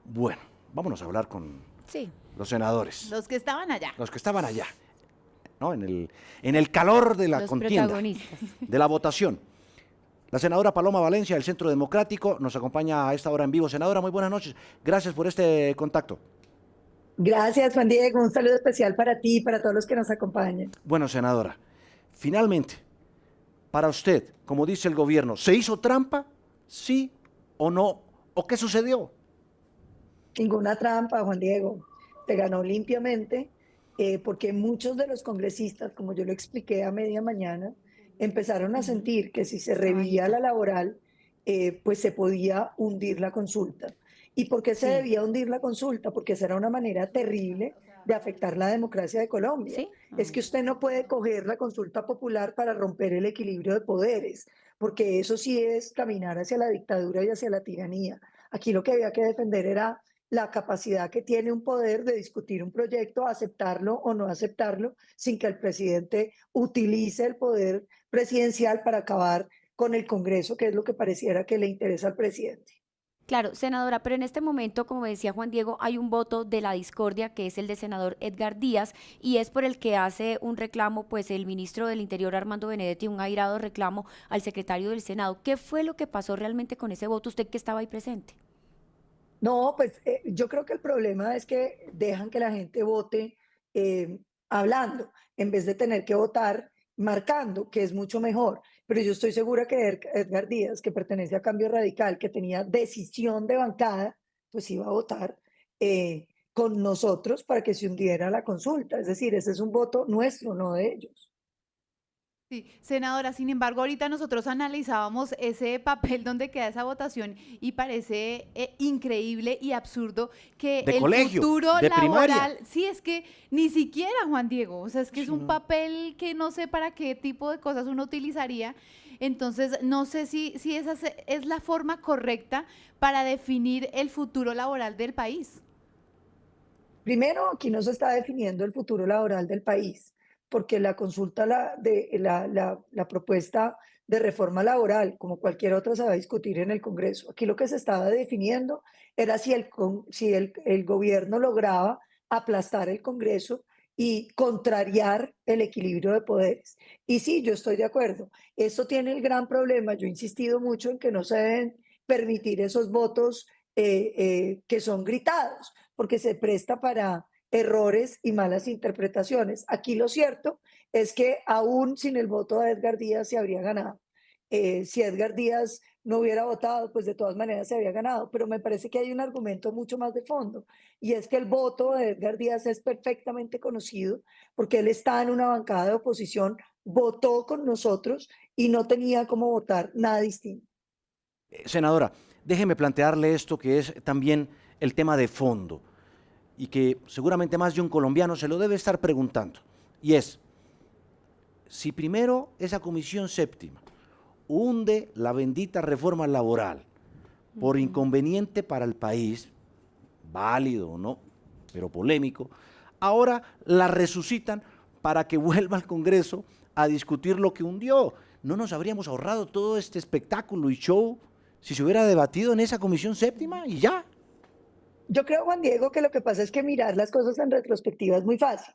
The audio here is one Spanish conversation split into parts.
Bueno, vámonos a hablar con Sí, los senadores, los que estaban allá. los que estaban allá, ¿no? En el calor de la Los contienda, protagonistas. de la votación. La senadora Paloma Valencia, del Centro Democrático, nos acompaña a esta hora en vivo. Senadora, muy buenas noches. Gracias por este contacto. Gracias, Juan Diego. Un saludo especial para ti y para todos los que nos acompañan. Bueno, senadora, finalmente, para usted, como dice el gobierno, ¿se hizo trampa? ¿Sí o no? ¿O qué sucedió? Ninguna trampa, Juan Diego. Se ganó limpiamente porque muchos de los congresistas, como yo lo expliqué a media mañana, empezaron a sentir que si se Está revivía bajito. la laboral, pues se podía hundir la consulta. ¿Y por qué se Sí. debía hundir la consulta? Porque esa era una manera terrible de afectar la democracia de Colombia. ¿Sí? Es que usted no puede coger la consulta popular para romper el equilibrio de poderes, porque eso sí es caminar hacia la dictadura y hacia la tiranía. Aquí lo que había que defender era la capacidad que tiene un poder de discutir un proyecto, aceptarlo o no aceptarlo, sin que el presidente utilice el poder presidencial para acabar con el Congreso, que es lo que pareciera que le interesa al presidente. Claro, senadora, pero en este momento, como decía Juan Diego, hay un voto de la discordia que es el del senador Edgar Díaz y es por el que hace un reclamo, pues el ministro del Interior Armando Benedetti, un airado reclamo al secretario del Senado. ¿Qué fue lo que pasó realmente con ese voto? Usted que estaba ahí presente. No, pues yo creo que el problema es que dejan que la gente vote eh, hablando, en vez de tener que votar marcando, que es mucho mejor. Pero yo estoy segura que Edgar Díaz, que pertenece a Cambio Radical, que tenía decisión de bancada, pues iba a votar con nosotros para que se hundiera la consulta. Es decir, ese es un voto nuestro, no de ellos. Sí, senadora, sin embargo, ahorita nosotros analizábamos ese papel donde queda esa votación y parece increíble y absurdo que De el colegio, futuro de primaria. laboral, sí, es que ni siquiera Juan Diego, o sea, es que es Sí, un no. papel que no sé para qué tipo de cosas uno utilizaría. Entonces, no sé si esa es la forma correcta para definir el futuro laboral del país. Primero, aquí no se está definiendo el futuro laboral del país, porque la consulta, la propuesta de reforma laboral, como cualquier otra, se va a discutir en el Congreso. Aquí lo que se estaba definiendo era si el gobierno lograba aplastar el Congreso y contrariar el equilibrio de poderes. Y sí, yo estoy de acuerdo. Esto tiene el gran problema. Yo he insistido mucho en que no se deben permitir esos votos que son gritados porque se presta para errores y malas interpretaciones. Aquí lo cierto es que aún sin el voto de Edgar Díaz se habría ganado. Si Edgar Díaz no hubiera votado, pues de todas maneras se había ganado, pero me parece que hay un argumento mucho más de fondo, y es que el voto de Edgar Díaz es perfectamente conocido, porque él está en una bancada de oposición, votó con nosotros y no tenía cómo votar nada distinto. Senadora, déjeme plantearle esto que es también el tema de fondo y que seguramente más de un colombiano se lo debe estar preguntando. Y es, si primero esa comisión séptima hunde la bendita reforma laboral por inconveniente para el país, válido o no, pero polémico, ahora la resucitan para que vuelva al Congreso a discutir lo que hundió. ¿No nos habríamos ahorrado todo este espectáculo y show si se hubiera debatido en esa comisión séptima y ya? Yo creo, Juan Diego, que lo que pasa es que mirar las cosas en retrospectiva es muy fácil,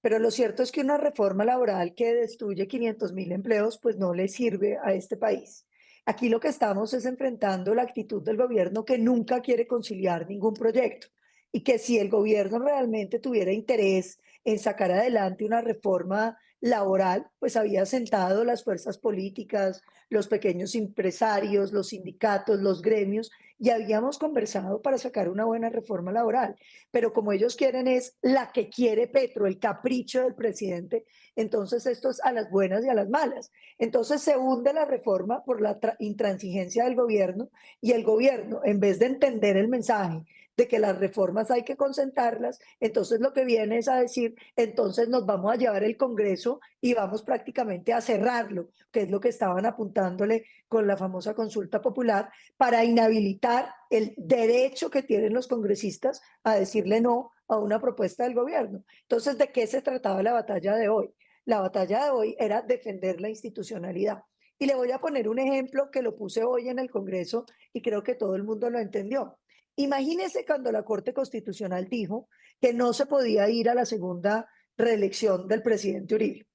pero lo cierto es que una reforma laboral que destruye 500.000 empleos, pues no le sirve a este país. Aquí lo que estamos es enfrentando la actitud del gobierno que nunca quiere conciliar ningún proyecto y que si el gobierno realmente tuviera interés en sacar adelante una reforma laboral, pues había sentado las fuerzas políticas, los pequeños empresarios, los sindicatos, los gremios y habíamos conversado para sacar una buena reforma laboral, pero como ellos quieren es la que quiere Petro, el capricho del presidente, entonces esto es a las buenas y a las malas. Entonces se hunde la reforma por la intransigencia del gobierno y el gobierno, en vez de entender el mensaje de que las reformas hay que concentrarlas, entonces lo que viene es a decir, entonces nos vamos a llevar el Congreso y vamos prácticamente a cerrarlo, que es lo que estaban apuntándole con la famosa consulta popular, para inhabilitar el derecho que tienen los congresistas a decirle no a una propuesta del gobierno. Entonces, ¿de qué se trataba la batalla de hoy? La batalla de hoy era defender la institucionalidad. Y le voy a poner un ejemplo que lo puse hoy en el Congreso y creo que todo el mundo lo entendió. Imagínese cuando la Corte Constitucional dijo que no se podía ir a la segunda reelección del presidente Uribe.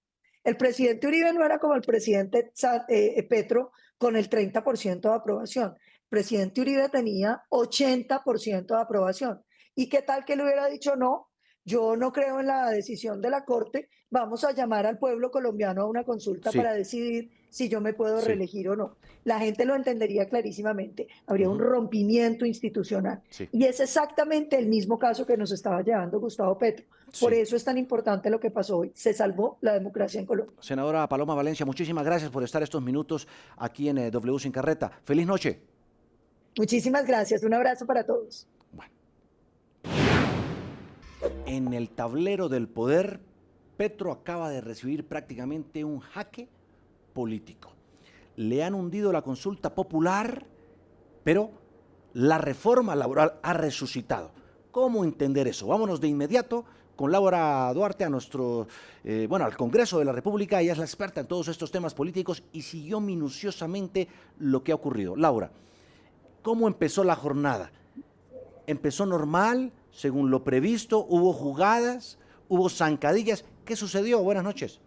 El presidente Uribe no era como el presidente Petro con el 30% de aprobación. El presidente Uribe tenía 80% de aprobación. ¿Y qué tal que le hubiera dicho no? Yo no creo en la decisión de la Corte, vamos a llamar al pueblo colombiano a una consulta Sí, para decidir si yo me puedo sí, reelegir o no. La gente lo entendería clarísimamente, habría un ujú, rompimiento institucional. sí, Y es exactamente el mismo caso que nos estaba llevando Gustavo Petro. Por sí. eso es tan importante lo que pasó hoy. Se salvó la democracia en Colombia. Senadora Paloma Valencia, muchísimas gracias por estar estos minutos aquí en W Sin Carreta. Feliz noche. Muchísimas gracias. Un abrazo para todos. Bueno, en el tablero del poder, Petro acaba de recibir prácticamente un jaque político. Le han hundido la consulta popular, pero la reforma laboral ha resucitado. ¿Cómo entender eso? Vámonos de inmediato con Laura Duarte a al Congreso de la República. Ella es la experta en todos estos temas políticos y siguió minuciosamente lo que ha ocurrido. Laura, ¿cómo empezó la jornada? ¿Empezó normal, según lo previsto? ¿Hubo jugadas? ¿Hubo zancadillas? ¿Qué sucedió? Buenas noches.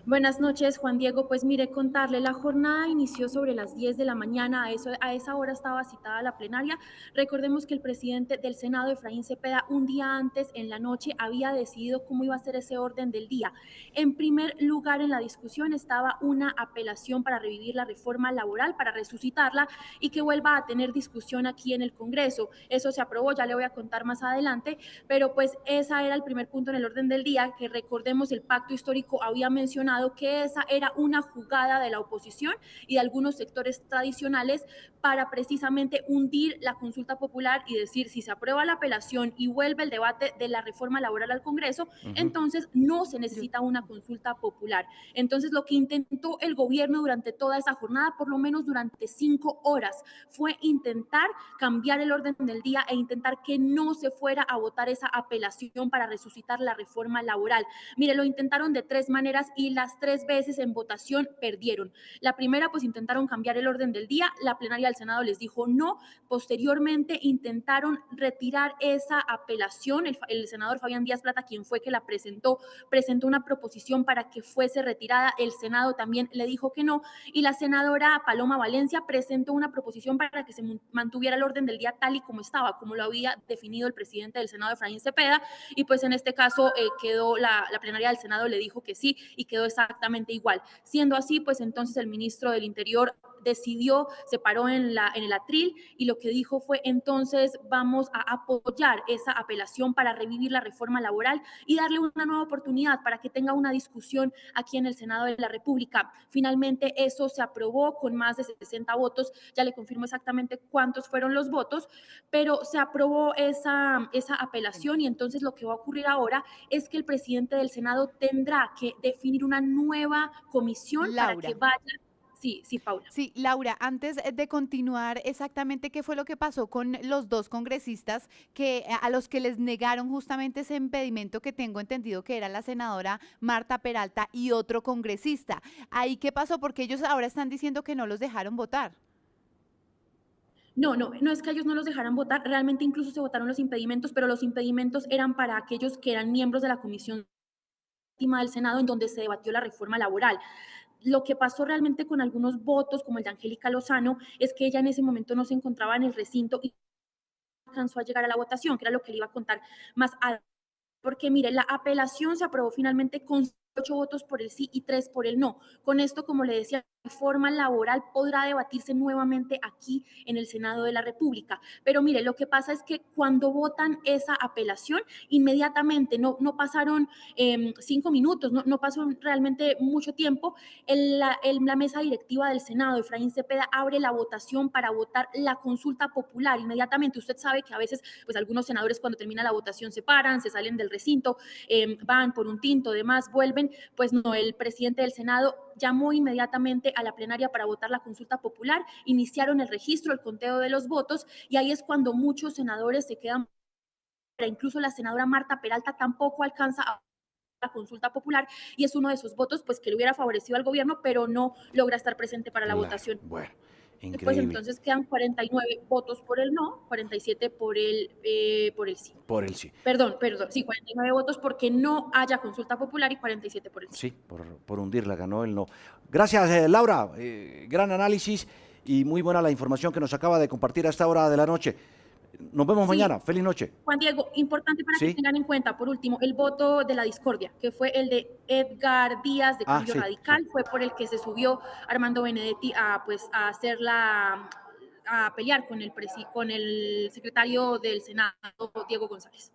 Buenas noches, Juan Diego. Pues mire, contarle, la jornada inició sobre las 10 de la mañana, a esa hora estaba citada la plenaria. Recordemos que el presidente del Senado, Efraín Cepeda, un día antes, en la noche, había decidido cómo iba a ser ese orden del día. En primer lugar, en la discusión estaba una apelación para revivir la reforma laboral, para resucitarla y que vuelva a tener discusión aquí en el Congreso. Eso se aprobó, ya le voy a contar más adelante, pero pues ese era el primer punto en el orden del día, que recordemos el pacto histórico había mencionado que esa era una jugada de la oposición y de algunos sectores tradicionales para precisamente hundir la consulta popular y decir, si se aprueba la apelación y vuelve el debate de la reforma laboral al Congreso, entonces no se necesita una consulta popular. Entonces, lo que intentó el gobierno durante toda esa jornada, por lo menos durante 5 horas, fue intentar cambiar el orden del día e intentar que no se fuera a votar esa apelación para resucitar la reforma laboral. Mire, lo intentaron de 3 maneras y las 3 veces en votación perdieron. La primera, pues intentaron cambiar el orden del día, la plenaria del Senado les dijo no. Posteriormente intentaron retirar esa apelación, el senador Fabián Díaz Plata, quien fue que la presentó una proposición para que fuese retirada, el Senado también le dijo que no, y la senadora Paloma Valencia presentó una proposición para que se mantuviera el orden del día tal y como estaba, como lo había definido el presidente del Senado, Efraín Cepeda, y pues en este caso quedó la plenaria del Senado le dijo que sí y quedó exactamente igual. Siendo así, pues entonces el ministro del Interior decidió, se paró en el atril y lo que dijo fue, entonces vamos a apoyar esa apelación para revivir la reforma laboral y darle una nueva oportunidad para que tenga una discusión aquí en el Senado de la República. Finalmente eso se aprobó con más de 60 votos, ya le confirmo exactamente cuántos fueron los votos, pero se aprobó esa apelación y entonces lo que va a ocurrir ahora es que el presidente del Senado tendrá que definir una nueva comisión para que Laura. vaya. Sí, sí, Paula. Sí, Laura, antes de continuar, exactamente qué fue lo que pasó con los dos congresistas a los que les negaron justamente ese impedimento que tengo entendido que era la senadora Marta Peralta y otro congresista. ¿Ahí qué pasó? Porque ellos ahora están diciendo que no los dejaron votar. No es que ellos no los dejaran votar, realmente incluso se votaron los impedimentos, pero los impedimentos eran para aquellos que eran miembros de la Comisión del Senado en donde se debatió la reforma laboral. Lo que pasó realmente con algunos votos, como el de Angélica Lozano, es que ella en ese momento no se encontraba en el recinto y alcanzó a llegar a la votación, que era lo que le iba a contar más adelante. Porque mire, la apelación se aprobó finalmente con 8 votos por el sí y 3 por el no. Con esto, como le decía, la reforma laboral podrá debatirse nuevamente aquí en el Senado de la República. Pero mire, lo que pasa es que cuando votan esa apelación, inmediatamente, no pasaron 5 minutos, no pasó realmente mucho tiempo, la mesa directiva del Senado, Efraín Cepeda, abre la votación para votar la consulta popular. Inmediatamente, usted sabe que a veces, pues algunos senadores cuando termina la votación se paran, se salen del recinto, van por un tinto, demás, vuelven. Pues no, el presidente del Senado llamó inmediatamente a la plenaria para votar la consulta popular, iniciaron el registro, el conteo de los votos y ahí es cuando muchos senadores se quedan, incluso la senadora Marta Peralta tampoco alcanza a la consulta popular y es uno de esos votos pues que le hubiera favorecido al gobierno, pero no logra estar presente para la Claro, votación. bueno. Y pues Increíble. entonces quedan 49 votos por el no, 47 por el sí. Por el sí. Perdón, sí, 49 votos porque no haya consulta popular y 47 por el sí. Sí, por hundirla, ganó el no. Gracias, Laura. Gran análisis y muy buena la información que nos acaba de compartir a esta hora de la noche. Nos vemos Sí, mañana. Feliz noche. Juan Diego, importante para que Sí. tengan en cuenta, por último, el voto de la discordia, que fue el de Edgar Díaz de Ah, Cambio sí, sí. Radical, fue por el que se subió Armando Benedetti a hacer a pelear con el secretario del Senado, Diego González.